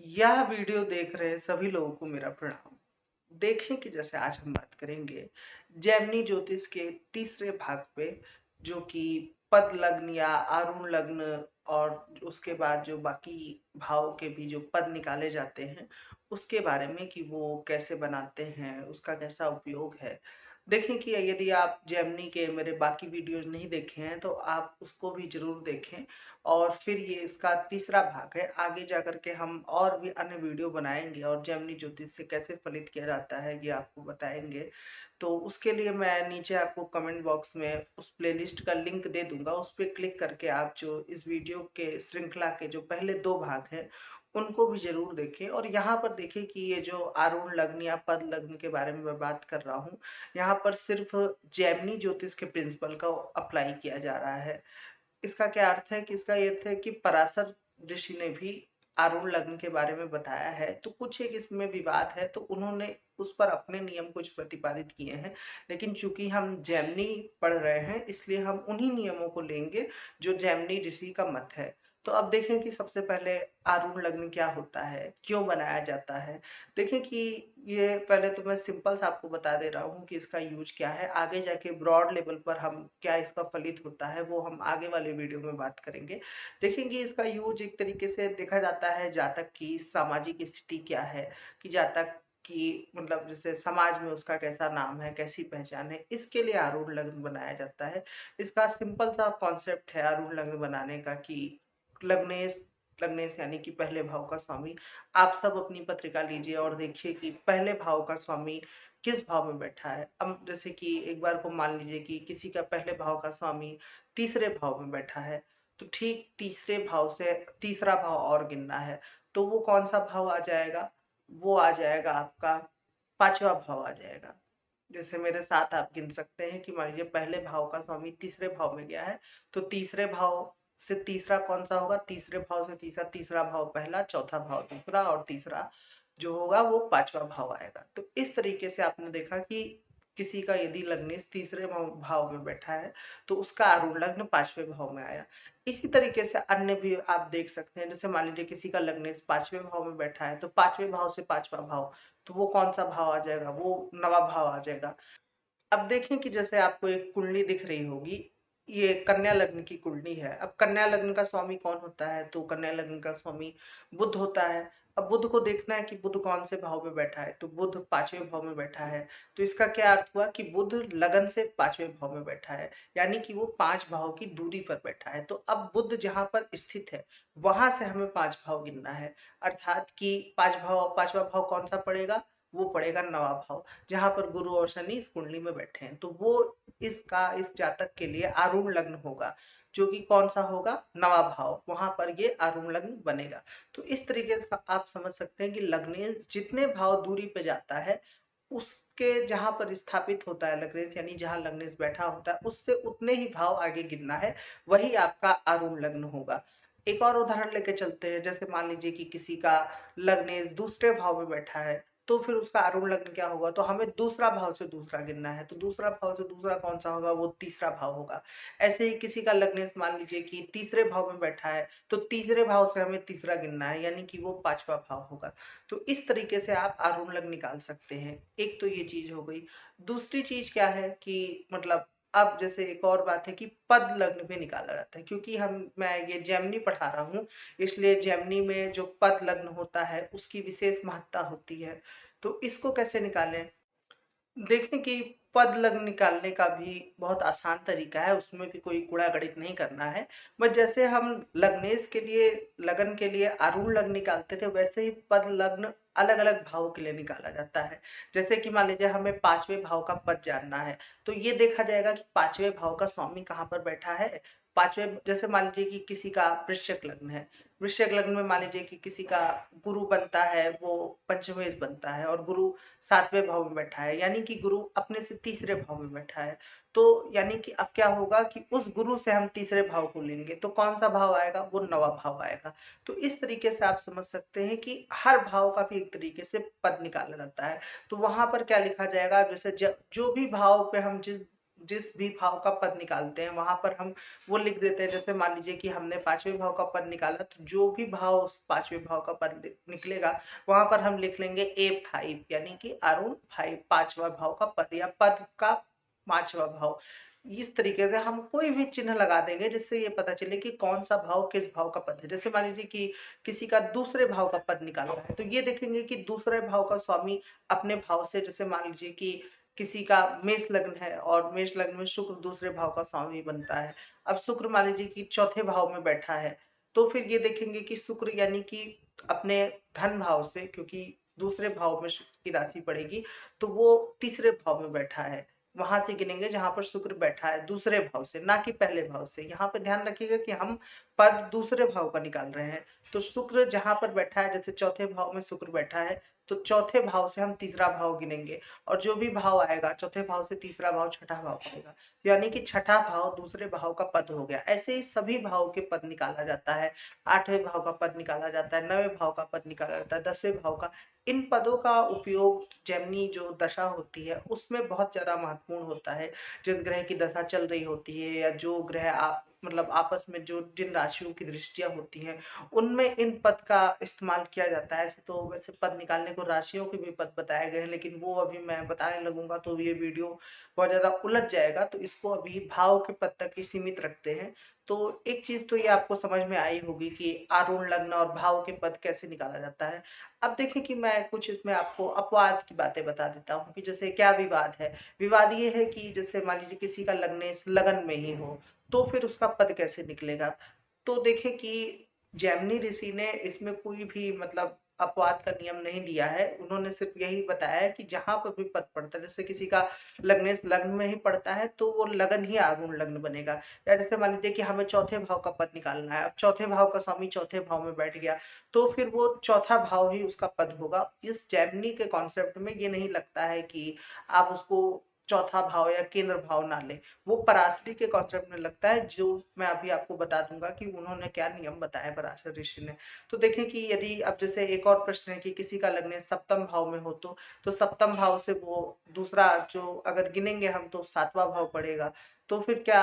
यह वीडियो देख रहे सभी लोगों को मेरा प्रणाम। देखें कि जैसे आज हम बात करेंगे जैमिनी ज्योतिष के तीसरे भाग पे, जो कि पद लग्न या आरूढ़ लग्न और उसके बाद जो बाकी भाव के भी जो पद निकाले जाते हैं उसके बारे में, कि वो कैसे बनाते हैं, उसका कैसा उपयोग है। देखें कि यदि आप जैमिनी के मेरे बाकी वीडियोज नहीं देखे हैं तो आप उसको भी जरूर देखें। और फिर ये इसका तीसरा भाग है, आगे जाकर के हम और भी अन्य वीडियो बनाएंगे और जैमिनी ज्योतिष से कैसे फलित किया जाता है ये आपको बताएंगे। तो उसके लिए मैं नीचे आपको कमेंट बॉक्स में उस प्लेलिस्ट का लिंक दे दूंगा, उस पर क्लिक करके आप जो इस वीडियो के श्रृंखला के जो पहले दो भाग हैं उनको भी जरूर देखें। और यहाँ पर देखें कि ये जो आरूढ़ लग्न या पद लग्न के बारे में मैं बात कर रहा हूँ, यहाँ पर सिर्फ जैमिनी ज्योतिष के प्रिंसिपल का अप्लाई किया जा रहा है। इसका क्या अर्थ है कि इसका ये अर्थ है कि पराशर ऋषि ने भी आरूढ़ लग्न के बारे में बताया है, तो कुछ एक इसमें विवाद है तो उन्होंने उस पर अपने नियम कुछ प्रतिपादित किए हैं। लेकिन चूंकि हम जैमिनी पढ़ रहे हैं इसलिए हम उन्हीं नियमों को लेंगे जो जैमिनी ऋषि का मत है। तो अब देखें कि सबसे पहले आरूढ़ लग्न क्या होता है, क्यों बनाया जाता है। देखें कि ये पहले तो मैं सिंपल सा आपको बता दे रहा हूँ कि इसका यूज क्या है, आगे जाके ब्रॉड लेवल पर हम क्या इसका फलित होता है वो हम आगे वाले वीडियो में बात करेंगे। देखेंगे इसका यूज एक तरीके से देखा जाता है जातक की सामाजिक स्थिति क्या है, कि जातक कि मतलब जैसे समाज में उसका कैसा नाम है, कैसी पहचान है, इसके लिए आरूढ़ लग्न बनाया जाता है। इसका सिंपल सा कॉन्सेप्ट है आरूढ़ लग्न बनाने का कि लग्नेश, लग्नेश यानी कि पहले भाव का स्वामी। आप सब अपनी पत्रिका लीजिए और देखिए कि पहले भाव का स्वामी किस भाव में बैठा है। अब जैसे कि एक बार को मान लीजिए कि किसी का पहले भाव का स्वामी तीसरे भाव में बैठा है, तो ठीक तीसरे भाव से तीसरा भाव और गिनना है, तो वो कौन सा भाव आ जाएगा, वो आ जाएगा आपका पांचवा भाव आ जाएगा। जैसे मेरे साथ आप गिन सकते हैं कि मान लीजिए पहले भाव का स्वामी तीसरे भाव में गया है, तो तीसरे भाव से तीसरा कौन सा होगा, तीसरे भाव से तीसरा, तीसरा भाव पहला, चौथा भाव दूसरा और तीसरा जो होगा वो पांचवा भाव आएगा। तो इस तरीके से आपने देखा कि किसी का यदि लग्नेश तीसरे भाव में बैठा है तो उसका आरूढ़ लग्न पांचवें भाव में आया। इसी तरीके से अन्य भी आप देख सकते हैं, जैसे मान लीजिए किसी का लग्नेश पांचवें भाव में बैठा है तो पांचवें भाव से पांचवा भाव, तो वो कौन सा भाव आ जाएगा, वो नवा भाव आ जाएगा। अब देखें कि जैसे आपको एक कुंडली दिख रही होगी, ये कन्या लग्न की कुंडली है। अब कन्या लग्न का स्वामी कौन होता है, तो कन्या लग्न का स्वामी बुध होता है। अब बुध को देखना है कि बुध कौन से भाव में बैठा है, तो बुध पांचवें भाव में बैठा है। तो इसका क्या अर्थ हुआ कि बुध लगन से पांचवें भाव में बैठा है, यानी कि वो पांच भाव की दूरी पर बैठा है। तो अब बुध जहां पर स्थित है वहां से हमें पांच भाव गिनना है, अर्थात कि पांच भाव, पांचवा भाव कौन सा पड़ेगा, वो पड़ेगा नवा भाव, जहां पर गुरु और शनि इस कुंडली में बैठे हैं। तो वो इसका इस जातक के लिए आरूढ़ लग्न होगा, जो कि कौन सा होगा, नवा भाव, वहां पर ये आरूढ़ लग्न बनेगा। तो इस तरीके से आप समझ सकते हैं कि लग्नेश जितने भाव दूरी पे जाता है उसके जहां पर स्थापित होता है लग्नेश, यानी जहां लग्नेश बैठा होता है उससे उतने ही भाव आगे गिनना है, वही आपका आरूढ़ लग्न होगा। एक और उदाहरण लेके चलते हैं, जैसे मान लीजिए कि किसी का लग्नेश दूसरे भाव में बैठा है, तो फिर उसका आरूढ़ लग्न क्या होगा, तो हमें दूसरा भाव से दूसरा गिनना है, तो दूसरा भाव से दूसरा कौन सा होगा, वो तीसरा भाव होगा। ऐसे ही किसी का लग्नेश मान लीजिए कि तीसरे भाव में बैठा है, तो तीसरे भाव से हमें तीसरा गिनना है, यानी कि वो पांचवा भाव होगा। तो इस तरीके से आप आरूढ़ लग्न निकाल सकते हैं। एक तो ये चीज हो गई। दूसरी चीज क्या है कि मतलब अब जैसे एक और बात है कि पद लग्न भी निकाला जाता है, क्योंकि मैं ये जैमिनी पढ़ा रहा हूँ, इसलिए जैमिनी में जो पद लग्न होता है उसकी विशेष महत्ता होती है। तो इसको कैसे निकालें। देखें कि पद लग्न निकालने का भी बहुत आसान तरीका है, उसमें भी कोई कूड़ा गणित नहीं करना है। बस जैसे हम लग्नेश के लिए, लगन के लिए आरूढ़ लग्न निकालते थे, वैसे ही पद लग्न अलग अलग भाव के लिए निकाला जाता है। जैसे कि मान लीजिए हमें पांचवें भाव का पद जानना है, तो ये देखा जाएगा कि पांचवें भाव का स्वामी कहाँ पर बैठा है। पांचवें, जैसे मान लीजिए कि किसी का वृश्चिक लग्न है, वृश्चिक लग्न में मान लीजिए कि किसी का गुरु बनता है, वो पंचमेश बनता है और गुरु सातवें भाव में बैठा है, यानी कि गुरु अपने से तीसरे भाव में बैठा है। तो यानी कि अब क्या होगा कि उस गुरु से हम तीसरे भाव को लेंगे, तो कौन सा भाव आएगा, वो नवा भाव आएगा। तो इस तरीके से आप समझ सकते हैं कि हर भाव का भी एक तरीके से पद निकाला जाता है। तो वहां पर क्या लिखा जाएगा, जैसे जो भी भाव पे हम जिस जिस भी भाव का पद निकालते हैं वहां पर हम वो लिख देते हैं। जैसे मान लीजिए कि हमने पांचवें भाव का पद निकाला, तो जो भी भाव उस पांचवें भाव का पद निकलेगा वहां पर हम लिख लेंगे A5, यानी कि अरुण 5, पांचवा भाव का पद या पद का पांचवा भाव। इस तरीके से हम कोई भी चिन्ह लगा देंगे जिससे ये पता चले कि कौन सा भाव किस भाव का पद है। जैसे मान लीजिए कि किसी का दूसरे भाव का पद निकालना है, तो ये देखेंगे कि दूसरे भाव का स्वामी अपने भाव से, जैसे मान लीजिए कि किसी का मेष लग्न है और मेष लग्न में शुक्र दूसरे भाव का स्वामी बनता है। अब शुक्र मान लीजिए कि चौथे भाव में बैठा है, तो फिर ये देखेंगे कि शुक्र यानी कि अपने धन भाव से, क्योंकि दूसरे भाव में शुक्र की राशि पड़ेगी, तो वो तीसरे भाव में बैठा है। वहां से गिनेंगे जहां पर शुक्र बैठा है, दूसरे भाव से, ना कि पहले भाव से। यहाँ पे ध्यान रखिएगा कि हम पद दूसरे भाव का निकाल रहे हैं। तो शुक्र जहां पर बैठा है, जैसे चौथे भाव में शुक्र बैठा है, तो चौथे भाव से हम तीसरा भाव गिनेंगे, और जो भी भाव आएगा चौथे भाव से तीसरा भाव छठा भाव आएगा, यानी कि छठा भाव दूसरे भाव का पद हो गया। ऐसे ही सभी भाव के पद निकाला जाता है। आठवें भाव का पद निकाला जाता है, नवें भाव का पद निकाला जाता है, 10वें भाव का। इन पदों का उपयोग जेमिनी जो दशा होती है उसमें बहुत ज्यादा महत्वपूर्ण होता है। जिस ग्रह की दशा चल रही होती है, या जो ग्रह मतलब आपस में जो जिन राशियों की दृष्टियां होती हैं, उनमें इन पद का इस्तेमाल किया जाता है। ऐसे तो वैसे पद निकालने को राशियों के भी पद बताए गए हैं, लेकिन वो अभी मैं बताने लगूंगा तो ये वीडियो बहुत ज्यादा उलझ जाएगा, तो इसको अभी भाव के पद तक ही सीमित रखते हैं। तो एक चीज तो ये आपको समझ में आई होगी कि आरूढ़ लग्न और भाव के पद कैसे निकाला जाता है। अब देखिए कि मैं कुछ इसमें आपको अपवाद की बातें बता देता हूँ कि जैसे क्या विवाद है। विवाद ये है कि जैसे मान लीजिए किसी का लग्न इस लगन में ही हो, तो फिर उसका पद कैसे निकलेगा। तो देखें कि जैमिनी ऋषि ने इसमें कोई भी मतलब अपवाद का नियम नहीं दिया है। उन्होंने सिर्फ यही बताया है कि जहां पर भी पद पड़ता है, जैसे किसी का लग्न इस लग्न में ही पड़ता है, तो वो लगन ही आरूढ़ लग्न बनेगा। या जैसे मान लीजिए कि हमें चौथे भाव का पद निकालना है, अब चौथे भाव का स्वामी चौथे भाव में बैठ गया, तो फिर वो चौथा भाव ही उसका पद होगा। इस जैमिनी के कॉन्सेप्ट में ये नहीं लगता है कि आप उसको चौथा भाव या केंद्र भाव ना ले। वो पराशरी के कॉन्सेप्ट में लगता है, जो मैं अभी आपको बता दूंगा कि उन्होंने क्या नियम बताया पराशर ऋषि ने। तो देखें कि यदि अब जैसे एक और प्रश्न है कि किसी का लग्न सप्तम भाव में हो, तो सप्तम भाव से वो दूसरा जो अगर गिनेंगे हम तो सातवां भाव पड़ेगा। तो फिर क्या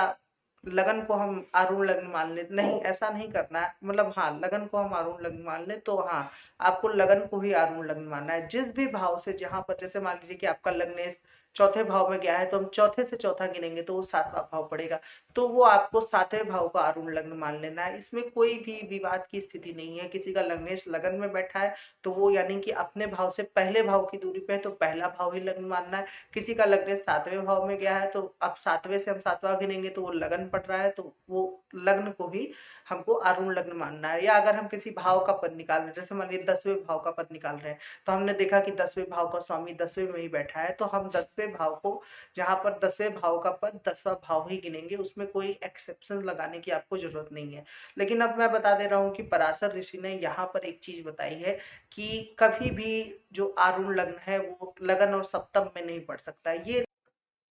लगन को हम आरूढ़ लग्न मान ले? नहीं, ऐसा नहीं करना है। मतलब हाँ, लगन को हम आरूढ़ लग्न मान ले तो हाँ, आपको लगन को ही आरूढ़ लग्न मानना है। जिस भी भाव से, जहां पर जैसे मान लीजिए कि आपका लग्न चौथे भाव में गया है, तो हम चौथे से चौथा गिनेंगे तो वो सातवां भाव पड़ेगा, तो वो आपको सातवें भाव का आरूढ़ लग्न मान लेना है। इसमें कोई भी विवाद की स्थिति नहीं है। किसी का लग्नेश लगन में बैठा है, तो वो यानी कि अपने भाव से पहले भाव की दूरी पे है, तो पहला भाव ही लग्न मानना है। किसी का लग्नेश सातवें भाव में गया है, तो अब सातवें से हम सातवां गिनेंगे तो वो लगन पड़ रहा है, तो वो लग्न को ही हमको आरूढ़ लग्न मानना है। या अगर हम किसी भाव का पद निकाल रहे हैं, जैसे मान लीजिए 10वें भाव का पद निकाल रहे हैं, तो हमने देखा कि 10वें भाव का स्वामी 10वें में ही बैठा है, तो हम 10वें भाव को, जहां पर 10वें भाव का पद 10वां भाव ही गिनेंगे, उसमें कोई एक्सेप्शन लगाने की आपको जरूरत नहीं है। लेकिन अब मैं बता दे रहा हूँ कि पराशर ऋषि ने यहाँ पर एक चीज बताई है कि कभी भी जो आरूढ़ लग्न है वो लगन और सप्तम में नहीं पड़ सकता।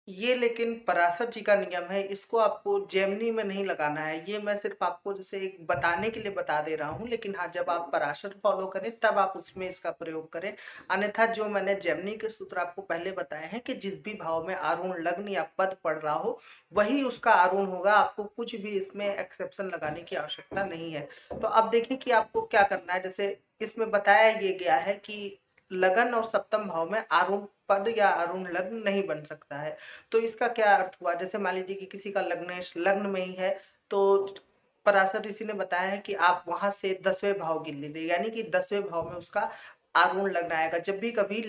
ये लेकिन पराशर जी का नियम है, इसको आपको जेमिनी में नहीं लगाना है। ये मैं सिर्फ आपको जैसे एक बताने के लिए बता दे रहा हूँ, लेकिन हाँ, जब आप पराशर फॉलो करें तब आप उसमें इसका प्रयोग करें। अन्यथा जो मैंने जेमिनी के सूत्र आपको पहले बताए हैं कि जिस भी भाव में आरूढ़ लग्न या पद पड़ रहा हो वही उसका आरूढ़ होगा। आपको कुछ भी इसमें एक्सेप्शन लगाने की आवश्यकता नहीं है। तो अब देखिए कि आपको क्या करना है। जैसे इसमें बताया ये गया है कि लगन और सप्तम भाव में आरूढ़ पद या अरुण लग्न नहीं बन सकता है। तो इसका क्या अर्थ हुआ? जैसे मान लीजिए कि किसी का लग्नेश लग्न में ही है, तो पराशर ऋषि ने बताया है कि आप वहां से 10वें भाव गिन लीजिए, यानी कि 10वें भाव में उसका आरूढ़ लग्न आएगा। जब भी कभी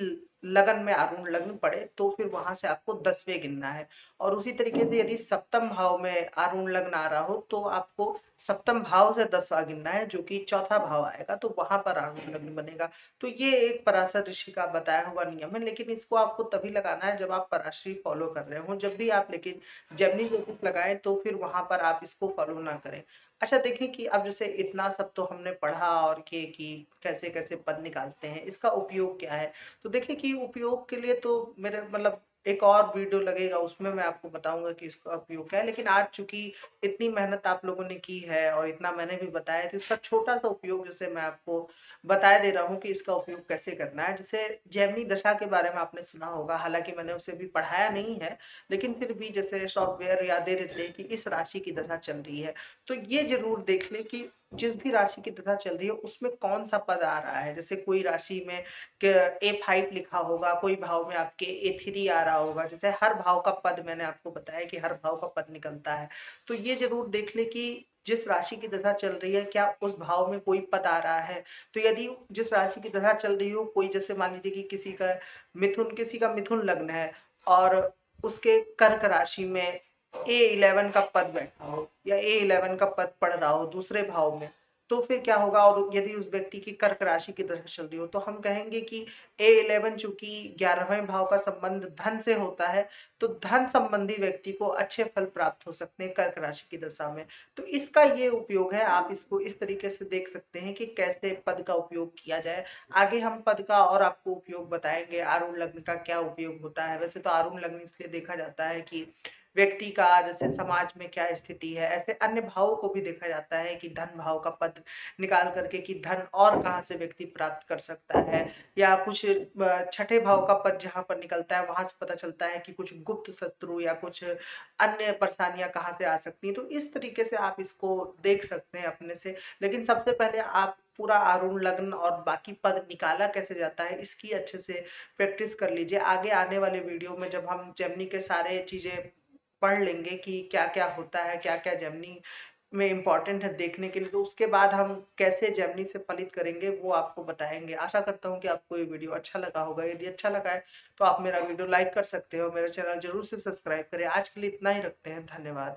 लगन में आरूढ़ लग्न पड़े तो फिर वहां से आपको 10वें गिनना है। और उसी तरीके से यदि सप्तम भाव में आरूढ़ लग्न आ रहा हो तो आपको सप्तम भाव से 10वां गिनना है, जो कि चौथा भाव आएगा, तो वहां पर आरूढ़ लग्न बनेगा। तो ये एक पराशर ऋषि का बताया हुआ नियम है, लेकिन इसको आपको तभी लगाना है जब आप पराशरी फॉलो कर रहे हो। जब भी आप लेकिन जेमिनी ज्योतिष लगाएं तो फिर वहां पर आप इसको फॉलो ना करें। अच्छा, देखें कि अब जैसे इतना सब तो हमने पढ़ा और कि कैसे कैसे पद निकालते हैं, इसका उपयोग क्या है। तो देखिए कि उपयोग के लिए तो मेरे मतलब एक और वीडियो लगेगा, उसमें मैं आपको बताऊंगा कि इसका उपयोग क्या है। लेकिन आज चूंकि इतनी मेहनत आप लोगों ने की है और इतना मैंने भी बताया, तो इसका छोटा सा उपयोग जैसे मैं आपको बता दे रहा हूँ कि इसका उपयोग कैसे करना है। जैसे जेमिनी दशा के बारे में आपने सुना होगा, हालांकि मैंने उसे भी पढ़ाया नहीं है, लेकिन फिर भी जैसे सॉफ्टवेयर याद दे देते हैं कि इस राशि की दशा चल रही है, तो ये जरूर देख ले कि जिस भी राशि की दशा चल रही है उसमें कौन सा पद आ रहा है। जैसे कोई राशि में A5 लिखा होगा, कोई भाव में आपके A3 आ रहा होगा। जैसे हर भाव का पद मैंने आपको बताया कि हर भाव का पद निकलता है, तो ये जरूर देख ले कि जिस राशि की दशा चल रही है क्या उस भाव में कोई पद आ रहा है। तो यदि जिस राशि की दशा चल रही हो, कोई जैसे मान लीजिए कि किसी का मिथुन लग्न है और उसके कर्क राशि में A11 का पद बैठा हो या A11 का पद पड़ रहा हो दूसरे भाव में, तो फिर क्या होगा। और यदि उस व्यक्ति की कर्क राशि की दशा चल रही हो, तो हम कहेंगे कि A11 चूंकि 11वें भाव का संबंध धन से होता है, तो धन संबंधी व्यक्ति को अच्छे फल प्राप्त हो सकते हैं कर्क राशि की दशा में। तो इसका ये उपयोग है, आप इसको इस तरीके से देख सकते हैं कि कैसे पद का उपयोग किया जाए। आगे हम पद का और आपको उपयोग बताएंगे, आरूढ़ लग्न का क्या उपयोग होता है। वैसे तो आरूढ़ लग्न इसलिए देखा जाता है कि व्यक्ति का जैसे समाज में क्या स्थिति है, ऐसे अन्य भावों को भी देखा जाता है कि धन भाव का पद निकाल करके कि धन और कहाँ से व्यक्ति प्राप्त कर सकता है, या कुछ छठे भाव का पद जहां पर निकलता है वहां से पता चलता है कि कुछ गुप्त शत्रु या कुछ अन्य परेशानियां कहाँ से आ सकती हैं। तो इस तरीके से आप इसको देख सकते हैं अपने से। लेकिन सबसे पहले आप पूरा आरूढ़ लग्न और बाकी पद निकाला कैसे जाता है इसकी अच्छे से प्रैक्टिस कर लीजिए। आगे आने वाले वीडियो में जब हम जेमिनी के सारे चीजें पढ़ लेंगे कि क्या क्या होता है, क्या क्या जेमिनी में इम्पोर्टेंट है देखने के लिए, तो उसके बाद हम कैसे जेमिनी से फलित करेंगे वो आपको बताएंगे। आशा करता हूँ कि आपको ये वीडियो अच्छा लगा होगा। यदि अच्छा लगा है तो आप मेरा वीडियो लाइक कर सकते हो, मेरा चैनल जरूर से सब्सक्राइब करें। आज के लिए इतना ही रखते हैं, धन्यवाद।